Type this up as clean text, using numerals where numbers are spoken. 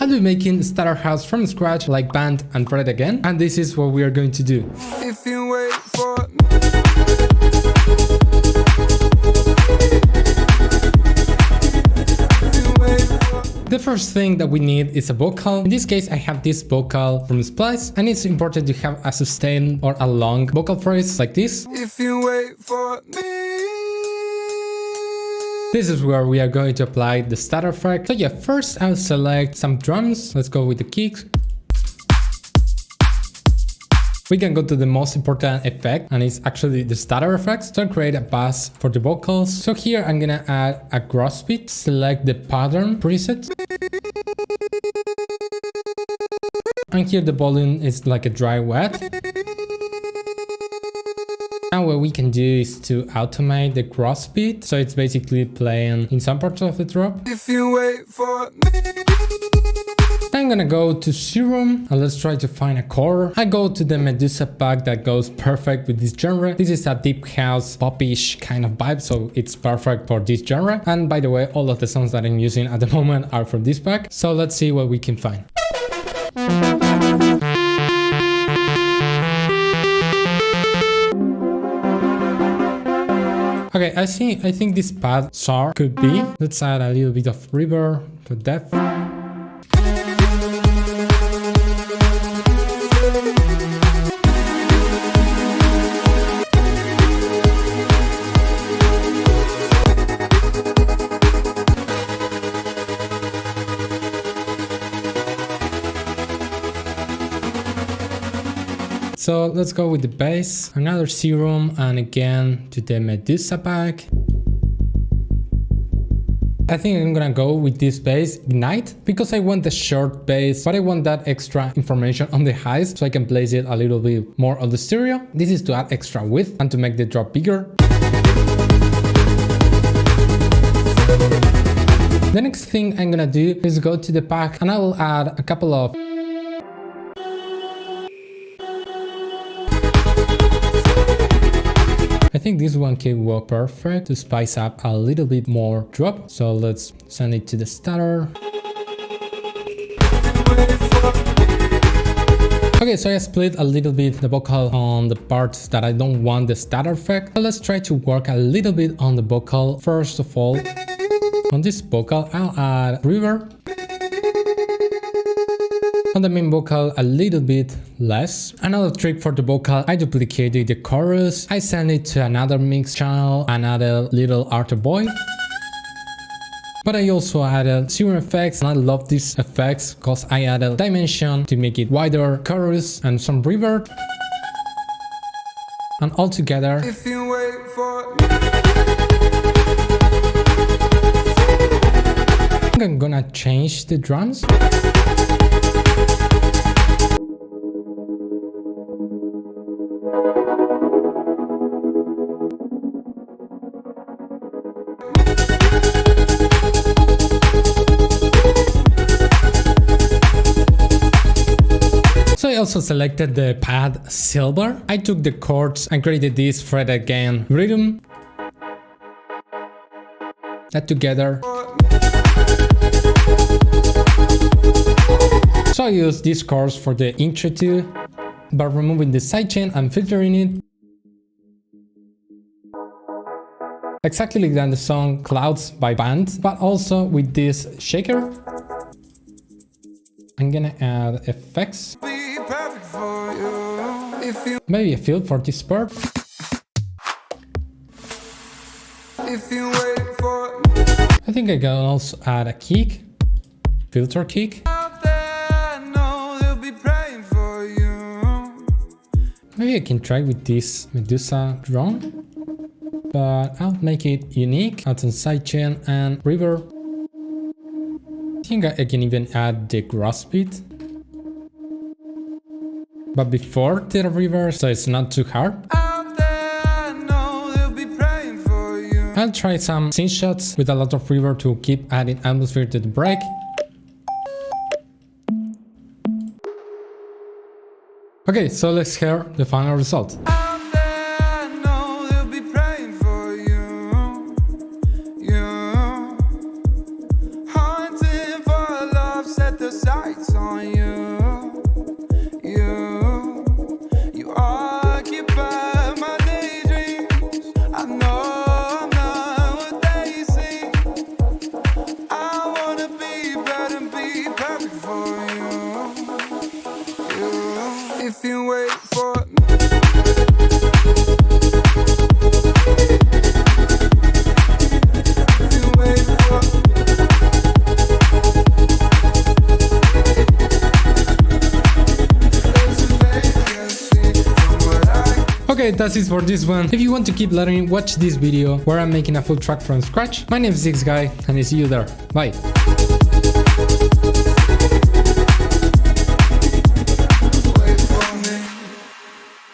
I'll be making Stutter house from scratch like BUNT and Fred again, and this is what we are going to do. If you wait for The first thing that we need is a vocal. In this case, I have this vocal from Splice, and it's important to have a sustained or a long vocal phrase like this. if you wait for me. This is where we are going to apply the stutter effect. So yeah, first I'll select some drums. Let's go with the kicks. We can go to the most important effect, and it's actually the stutter effects. So I'll create a bass for the vocals. So here I'm gonna add a gross beat, select the pattern preset. And here the volume is like a dry wet. And what we can do is to automate the gross beat. So it's basically playing in some parts of the drop. If you wait for me. I'm gonna go to Serum and let's try to find a chord. I go to the Medusa pack that goes perfect with this genre. This is a deep house, pop-ish kind of vibe, so it's perfect for this genre. And by the way, all of the songs that I'm using at the moment are from this pack. So let's see what we can find. Okay, I think this pad SAR could be. Let's add a little bit of reverb to depth. So let's go with the bass, another Serum, and again to the Medusa pack. I think I'm gonna go with this bass, Ignite, because I want the short bass, but I want that extra information on the highs, so I can place it a little bit more on the stereo. This is to add extra width and to make the drop bigger. The next thing I'm gonna do is go to the pack and I will add a couple of I think this one can work perfect to spice up a little bit more drop. So let's send it to the stutter. Okay, so I split a little bit the vocal on the parts that I don't want the stutter effect. But let's try to work a little bit on the vocal. First of all, on this vocal, I'll add reverb. On the main vocal a little bit less. Another trick for the vocal, I duplicated the chorus, I sent it to another mix channel, another little Arthur Boy. But I also added Serum effects, and I love these effects because I added dimension to make it wider, chorus and some reverb. And all together, If you wait for me. I'm gonna change the drums. So I also selected the pad Silver. I took the chords and created this Fred again rhythm. That together. So I use these chords for the intro too, by removing the sidechain and filtering it. Exactly like that in the song Clouds by BUNT, but also with this shaker. I'm gonna add effects. Be perfect for you. If you Maybe a fill for this part. if you wait for me. I think I can also add a kick, filter kick. Out there, I know they'll be praying for you. Maybe I can try with this Medusa drone, but I'll make it unique, add some sidechain and reverb. I think I can even add the gross beat, but before the reverb, so it's not too hard. Out there, I know they'll be praying for you. I'll try some synth shots with a lot of reverb to keep adding atmosphere to the break. Okay, so let's hear the final result. Out there, I know they'll be praying for you. You hunting for love, set the side. lights on you. You occupy my daydreams. I know I'm not what they seem. I wanna be better, be perfect for you. If you wait for me. Okay, that's it for this one. If you want to keep learning, watch this video where I'm making a full track from scratch. My name is Guy, and I see you there. Bye.